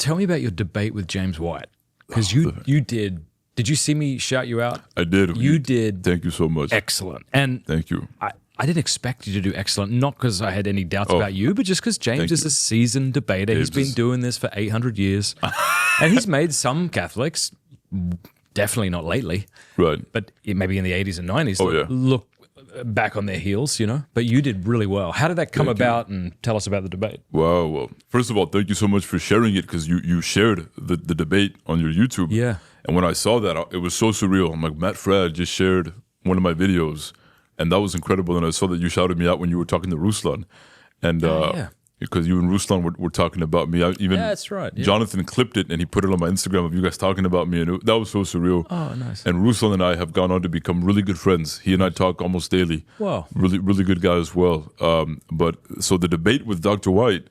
tell me about your debate with James White. Because you did you see me shout you out? I did. You did. Thank you so much. Excellent. And thank you. I didn't expect you to do excellent, not because I had any doubts about you, but just because James is a seasoned debater. He's been doing this for 800 years. And he's made some Catholics, definitely not lately, right? But maybe in the 80s and 90s, look back on their heels, you know? But you did really well. How did that come about? And tell us about the debate. Wow. Well, first of all, thank you so much for sharing it, because you shared the debate on your YouTube. Yeah. And when I saw that, it was so surreal. I'm like, Matt Fradd just shared one of my videos, and that was incredible. And I saw that you shouted me out when you were talking to Ruslan. And because you and Ruslan were talking about me. That's right. Yeah. Jonathan clipped it and he put it on my Instagram of you guys talking about me, and that was so surreal. Oh, nice. And Ruslan and I have gone on to become really good friends. He and I talk almost daily. Wow. Really, really good guy as well. But so the debate with Dr. White,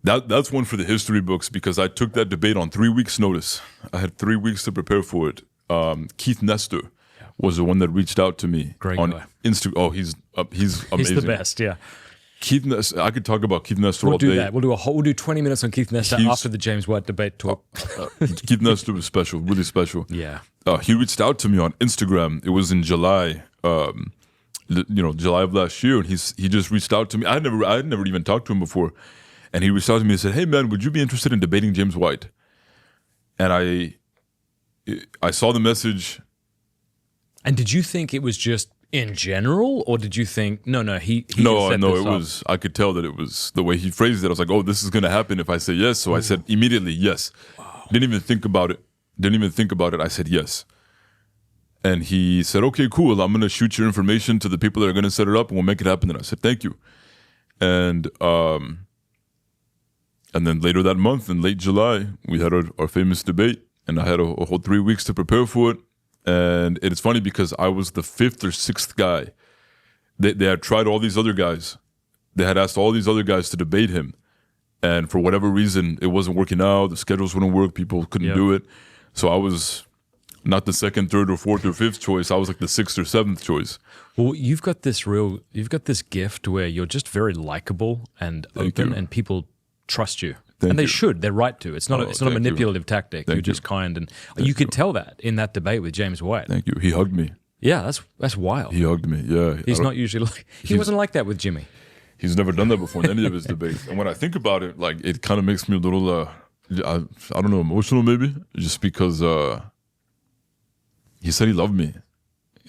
that's one for the history books, because I took that debate on 3 weeks' notice. I had 3 weeks to prepare for it. Keith Nestor was the one that reached out to me on Instagram. Oh, he's amazing. He's the best, yeah. Keith Nestor, I could talk about Keith Nestor all day. We'll do that. We'll do 20 minutes on Keith Nestor after the James White debate talk. Keith Nestor was special, really special. Yeah. He reached out to me on Instagram. It was in July, July of last year, and he just reached out to me. I had never even talked to him before, and he reached out to me and said, "Hey man, would you be interested in debating James White?" And I saw the message. And did you think it was just in general, or did you think no? It was. I could tell that it was the way he phrased it. I was like, "Oh, this is going to happen if I say yes." So I said immediately yes. Wow. Didn't even think about it. I said yes. And he said, "Okay, cool. I'm going to shoot your information to the people that are going to set it up, and we'll make it happen." And I said, "Thank you." And then later that month, in late July, we had our famous debate, and I had a whole 3 weeks to prepare for it. And it's funny because I was the fifth or sixth guy. They had tried all these other guys. They had asked all these other guys to debate him. And for whatever reason, it wasn't working out. The schedules wouldn't work. People couldn't do it. So I was not the second, third, or fourth, or fifth choice. I was like the sixth or seventh choice. Well, you've got this gift where you're just very likable and open, and people trust you. They should. They're right to. It's not a manipulative tactic. You're just kind, and you could tell that in that debate with James White. Thank you. He hugged me. Yeah, that's wild. He hugged me. Yeah. He's not usually like. He wasn't like that with Jimmy. He's never done that before in any of his debates. And when I think about it, like, it kind of makes me a little, I don't know, emotional maybe, just because he said he loved me,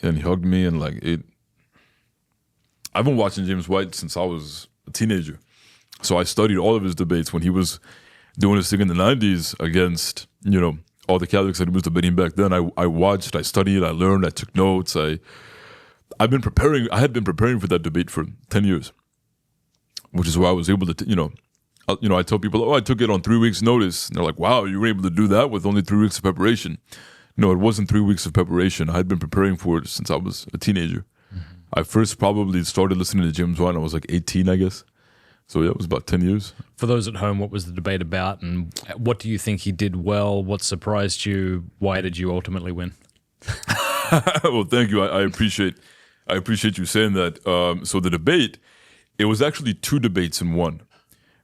and he hugged me, and like it. I've been watching James White since I was a teenager. So I studied all of his debates when he was doing his thing in the 90s against, all the Catholics that he was debating back then. I watched, I studied, I learned, I took notes. I had been preparing for that debate for 10 years, which is why I was able to, I tell people, I took it on 3 weeks notice. And they're like, wow, you were able to do that with only 3 weeks of preparation. No, it wasn't 3 weeks of preparation. I had been preparing for it since I was a teenager. Mm-hmm. I first probably started listening to James White when I was like 18, I guess. So yeah, it was about 10 years. For those at home, what was the debate about, and what do you think he did well? What surprised you? Why did you ultimately win? Well, thank you. I appreciate you saying that. So the debate, it was actually two debates in one,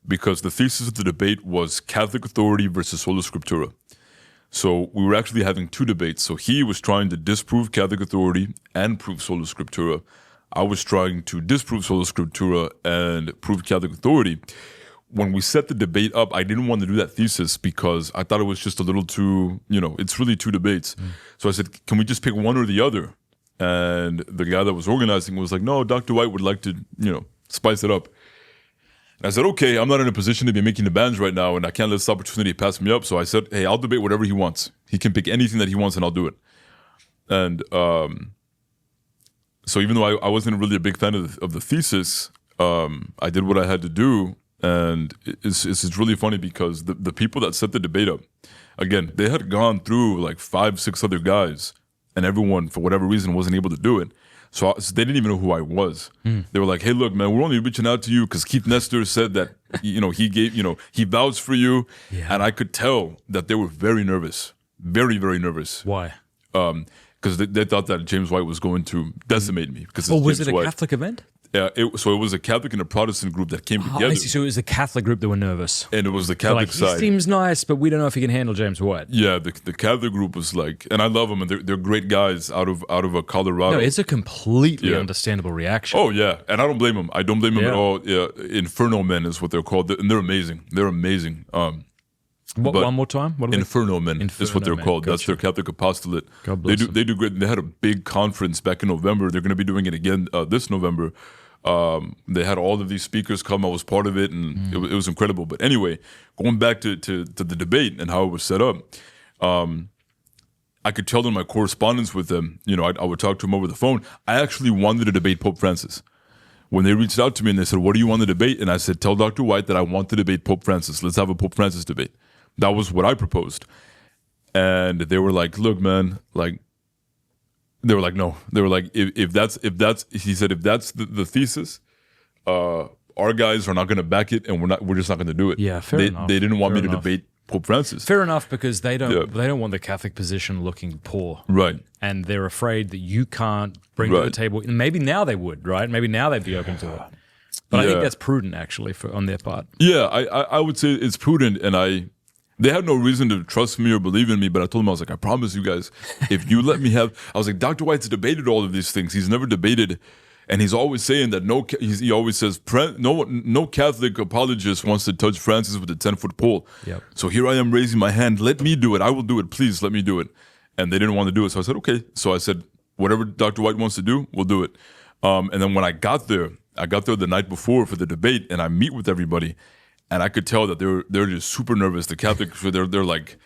because the thesis of the debate was Catholic authority versus sola scriptura. So we were actually having two debates. So he was trying to disprove Catholic authority and prove sola scriptura. I was trying to disprove sola scriptura and prove Catholic authority. When we set the debate up, I didn't want to do that thesis because I thought it was just a little too, it's really two debates. So I said, can we just pick one or the other? And the guy that was organizing was like, no, Dr. White would like to, spice it up. And I said, okay, I'm not in a position to be making the bands right now, and I can't let this opportunity pass me up. So I said, hey, I'll debate whatever he wants. He can pick anything that he wants and I'll do it. And, so even though I wasn't really a big fan of the thesis, I did what I had to do. And it's really funny because the people that set the debate up, again, they had gone through like 5-6 other guys, and everyone, for whatever reason, wasn't able to do it. So they didn't even know who I was. They were like, hey, look, man, we're only reaching out to you because Keith Nestor said that, he vouched for you. Yeah. And I could tell that they were very nervous, very, very nervous. Why? Because they thought that James White was going to decimate me. Was it a Catholic event? So it was a Catholic and a Protestant group that came together. I see. So it was the Catholic group that were nervous. And it was the Catholic side. He seems nice, but we don't know if he can handle James White. Yeah, the Catholic group was like, and I love them, and they're great guys out of Colorado. No, it's a completely understandable reaction. Oh, yeah, and I don't blame them. I don't blame them at all. Yeah, Inferno Men is what they're called, and they're amazing. They're amazing. One more time? What Inferno Men is what they're called. Gotcha. That's their Catholic apostolate. God bless them. They do great. They had a big conference back in November. They're going to be doing it again this November. They had all of these speakers come. I was part of it, and it was incredible. But anyway, going back to the debate and how it was set up, I could tell in my correspondence with them, I would talk to them over the phone. I actually wanted to debate Pope Francis. When they reached out to me and they said, "What do you want to debate?" And I said, "Tell Dr. White that I want to debate Pope Francis. Let's have a Pope Francis debate." That was what I proposed. And they were like, "Look, man, like," they were like, "No." They were like, if that's he said, if that's the thesis, our guys are not going to back it, and we're just not going to do it. Yeah, fair enough. They didn't want me to debate Pope Francis. Fair enough, because they don't want the Catholic position looking poor. Right. And they're afraid that you can't bring to the table. And maybe now they would, right? Maybe now they'd be open to it. But I think that's prudent, actually, on their part. Yeah, I would say it's prudent, and they had no reason to trust me or believe in me, but I told them, I was like, I promise you guys, if you let me I was like, Dr. White's debated all of these things. He's never debated, and he's always saying that he always says, no Catholic apologist wants to touch Francis with a 10-foot pole. Yep. So here I am raising my hand. Let me do it. I will do it. Please let me do it. And they didn't want to do it. So I said, okay. So I said, whatever Dr. White wants to do, we'll do it. And then when I got there the night before for the debate, and I meet with everybody. And I could tell that they're just super nervous. The Catholics, they're like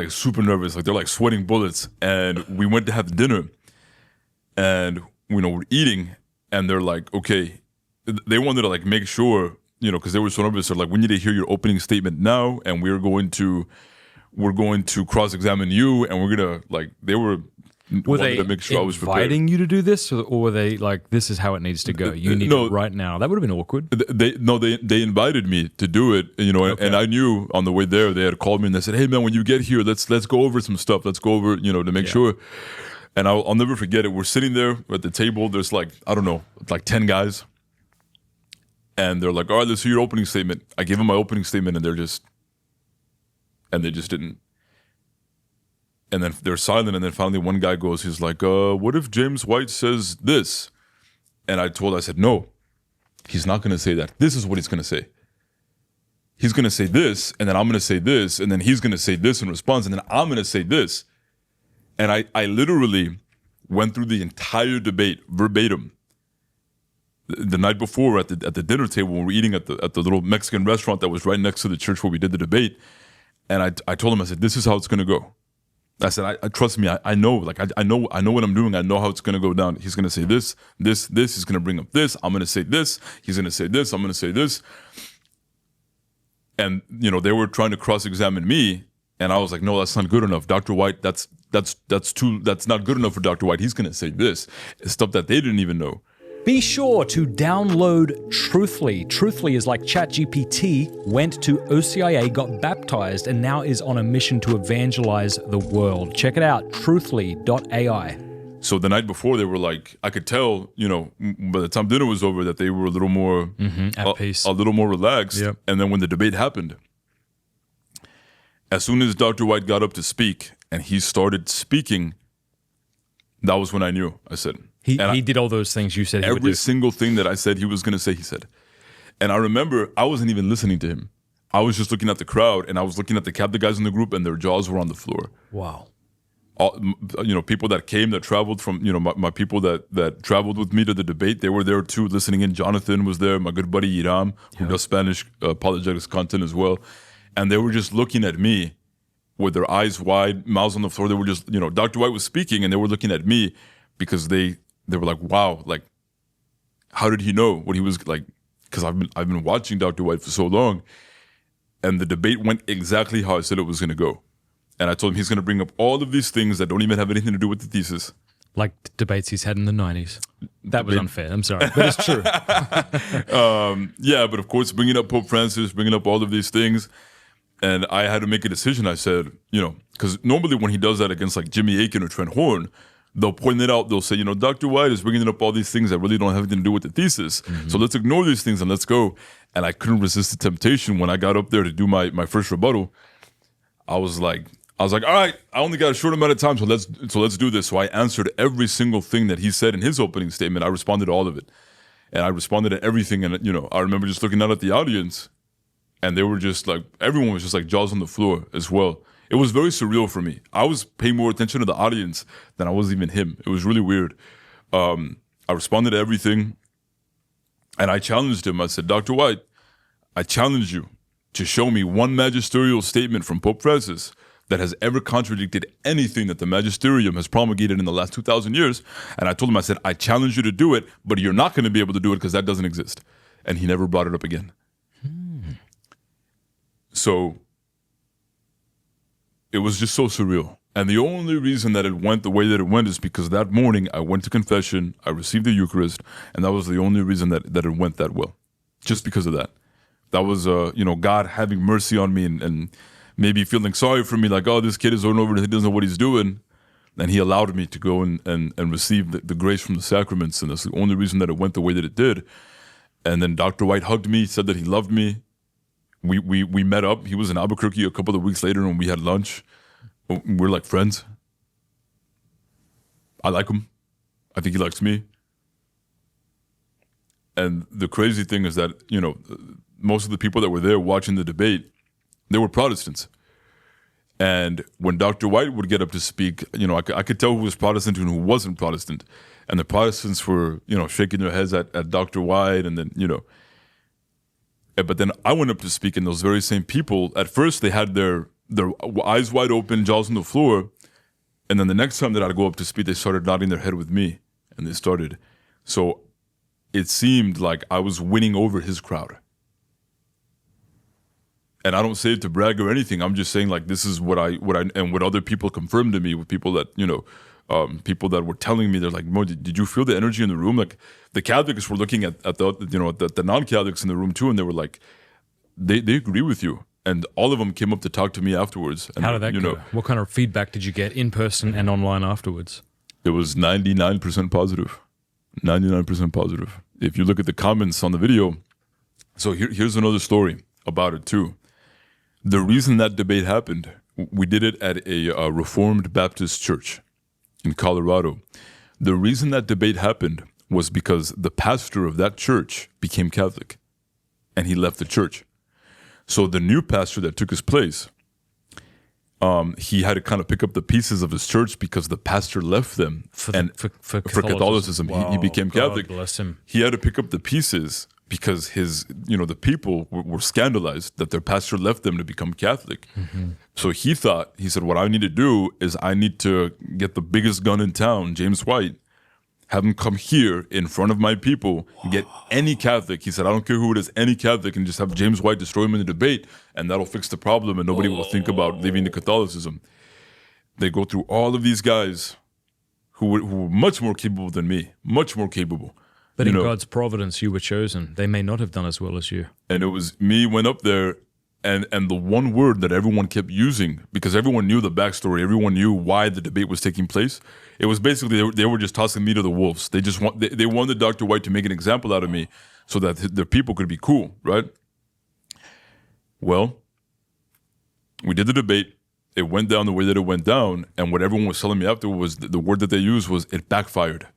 super nervous, like they're like sweating bullets. And we went to have dinner, and we're eating, and they're like, okay, they wanted to like make sure, because they were so nervous. They're like, we need to hear your opening statement now, and we're going to cross-examine you, and we're gonna like they were. Were they to make sure inviting you to do this, or were they like, this is how it needs to go? You need it right now. That would have been awkward. They invited me to do it, okay. And I knew on the way there they had called me and they said, "Hey man, when you get here, let's go over some stuff. Let's go over, to make sure." And I'll never forget it. We're sitting there at the table. There's like, I don't know, like 10 guys, and they're like, "All right, let's hear your opening statement." I gave them my opening statement, and they just didn't. And then they're silent, and then finally one guy goes, he's like, what if James White says this? And I said, no, he's not going to say that. This is what he's going to say. He's going to say this, and then I'm going to say this, and then he's going to say this in response, and then I'm going to say this. And I literally went through the entire debate verbatim. The night before at the dinner table when we were eating at the little Mexican restaurant that was right next to the church where we did the debate. And I told him, I said, this is how it's going to go. I said, I trust me. I know, like I know what I'm doing. I know how it's going to go down. He's going to say this. He's going to bring up this. I'm going to say this. He's going to say this. I'm going to say this. And they were trying to cross-examine me, and I was like, no, that's not good enough. Dr. White, that's not good enough for Dr. White. He's going to say this. It's stuff that they didn't even know. Be sure to download Truthfully. Truthfully is like ChatGPT, went to OCIA, got baptized, and now is on a mission to evangelize the world. Check it out, truthfully.ai. So the night before, they were like, I could tell, by the time dinner was over, that they were a little more at peace, a little more relaxed. Yep. And then when the debate happened, as soon as Dr. White got up to speak and he started speaking, that was when I knew. I said, He did all those things you said he would do. Every single thing that I said he was going to say, he said. And I remember I wasn't even listening to him. I was just looking at the crowd, and I was looking at the Catholic guys in the group, and their jaws were on the floor. Wow. People that came, that traveled from, my people that traveled with me to the debate, they were there too, listening in. Jonathan was there, my good buddy Iram, who does Spanish apologetics content as well. And they were just looking at me with their eyes wide, mouths on the floor. They were just, Dr. White was speaking, and they were looking at me because they were like, wow, like, how did he know what he was like? Because I've been watching Dr. White for so long, and the debate went exactly how I said it was going to go. And I told him he's going to bring up all of these things that don't even have anything to do with the thesis. Like debates he's had in the 90s. That was unfair. I'm sorry, but it's true. But of course, bringing up Pope Francis, bringing up all of these things. And I had to make a decision. I said, because normally when he does that against like Jimmy Akin or Trent Horn, they'll point it out. They'll say, Dr. White is bringing up all these things that really don't have anything to do with the thesis. So let's ignore these things and let's go. And I couldn't resist the temptation when I got up there to do my first rebuttal. I was like, all right, I only got a short amount of time, so let's do this. So I answered every single thing that he said in his opening statement. I responded to all of it. And I responded to everything. And, I remember just looking out at the audience, and they were just like, everyone was just like jaws on the floor as well. It was very surreal for me. I was paying more attention to the audience than I was even him. It was really weird. I responded to everything, and I challenged him. I said, Dr. White, I challenge you to show me one magisterial statement from Pope Francis that has ever contradicted anything that the magisterium has promulgated in the last 2,000 years. And I told him, I said, I challenge you to do it, but you're not going to be able to do it because that doesn't exist. And he never brought it up again. So it was just so surreal. And the only reason that it went the way that it went is because that morning I went to confession, I received the Eucharist, and that was the only reason that it went that well. Just because of that. That was, God having mercy on me and maybe feeling sorry for me, like, oh, this kid is over, he doesn't know what he's doing. And he allowed me to go and receive the grace from the sacraments. And that's the only reason that it went the way that it did. And then Dr. White hugged me, said that he loved me. We met up. He was in Albuquerque a couple of weeks later and we had lunch. We're like friends. I like him. I think he likes me. And the crazy thing is that, most of the people that were there watching the debate, they were Protestants. And when Dr. White would get up to speak, I could tell who was Protestant and who wasn't Protestant. And the Protestants were, shaking their heads at Dr. White. And then, but then I went up to speak, and those very same people, at first they had their eyes wide open, jaws on the floor. And then the next time that I'd go up to speak, they started nodding their head with me. And they started. So it seemed like I was winning over his crowd. And I don't say it to brag or anything. I'm just saying, like, this is what other people confirmed to me, with people that, people that were telling me, they're like, Mo, did you feel the energy in the room? Like, the Catholics were looking at the non-Catholics in the room too, and they were like, they agree with you. And all of them came up to talk to me afterwards. And, how did that go? What kind of feedback did you get in person and online afterwards? It was 99% positive. 99% positive. If you look at the comments on the video, so here's another story about it too. The reason that debate happened, we did it at a Reformed Baptist church in Colorado. The reason that debate happened was because the pastor of that church became Catholic, and he left the church. So the new pastor that took his place, he had to kind of pick up the pieces of his church because the pastor left them for Catholicism. Wow. He became Catholic. God bless him. He had to pick up the pieces because the people were scandalized that their pastor left them to become Catholic. Mm-hmm. So he said, what I need to do is I need to get the biggest gun in town, James White, have him come here in front of my people, get any Catholic. He said, I don't care who it is, any Catholic, and just have James White destroy him in the debate, and that'll fix the problem, and nobody will think about leaving the Catholicism. They go through all of these guys who were much more capable than me, much more capable. But in God's providence, you were chosen. They may not have done as well as you. And it was me went up there, and the one word that everyone kept using, because everyone knew the backstory, everyone knew why the debate was taking place. It was basically they were just tossing me to the wolves. They wanted Dr. White to make an example out of me so that their people could be cool, right? Well, we did the debate. It went down the way that it went down, and what everyone was telling me after was the word that they used was it backfired.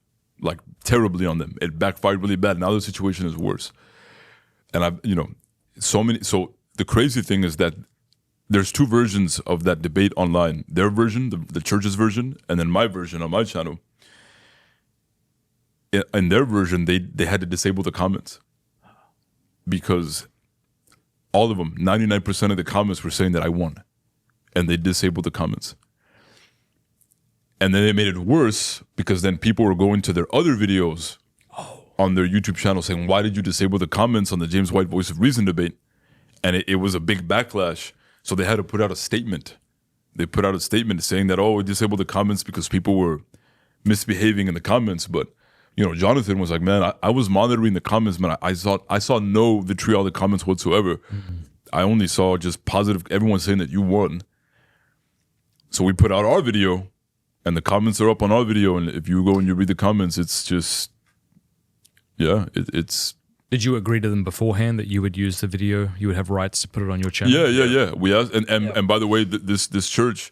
Like terribly on them. It backfired really bad. Now the situation is worse. And so the crazy thing is that there's two versions of that debate online. Their version, the church's version, and then my version on my channel. In their version, they had to disable the comments because all of them, 99% of the comments were saying that I won, and they disabled the comments. And then they made it worse because then people were going to their other videos on their YouTube channel saying, why did you disable the comments on the James White Voice of Reason debate? And it was a big backlash. So they had to put out a statement. They put out a statement saying that, we disabled the comments because people were misbehaving in the comments. But, Jonathan was like, man, I was monitoring the comments, man. I saw no vitriolic comments whatsoever. Mm-hmm. I only saw just positive, everyone saying that you won. So we put out our video. And the comments are up on our video, and if you go and you read the comments, it's just, yeah, it's. Did you agree to them beforehand that you would use the video? You would have rights to put it on your channel? Yeah. We asked, and by the way, this church,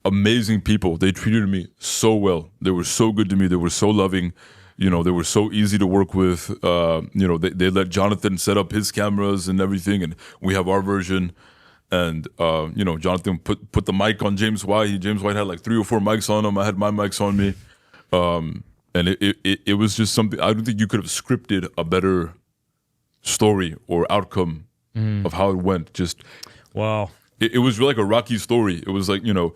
amazing people. They treated me so well. They were so good to me. They were so loving. You know, they were so easy to work with. You know, they let Jonathan set up his cameras and everything, and we have our version. And you know, Jonathan put the mic on James White. James White had like 3 or 4 mics on him. I had my mics on me, and it was just something. I don't think you could have scripted a better story or outcome of how it went. Just wow, it was like a Rocky story. It was like, you know,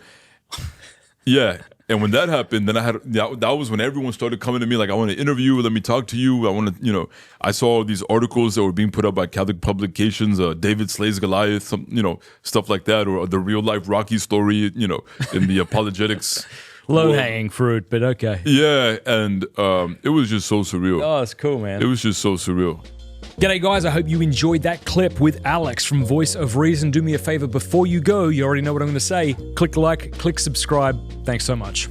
yeah. And when that happened, then that was when everyone started coming to me like, I want to interview, let me talk to you. I want to, you know, I saw these articles that were being put up by Catholic publications, David slays Goliath, some, you know, stuff like that, or the real life Rocky story, you know, in the apologetics. Low-hanging fruit, but okay. Yeah, and it was just so surreal. Oh, it's cool, man. It was just so surreal. G'day guys, I hope you enjoyed that clip with Alex from Voice of Reason. Do me a favor before you go, you already know what I'm going to say. Click like, click subscribe. Thanks so much.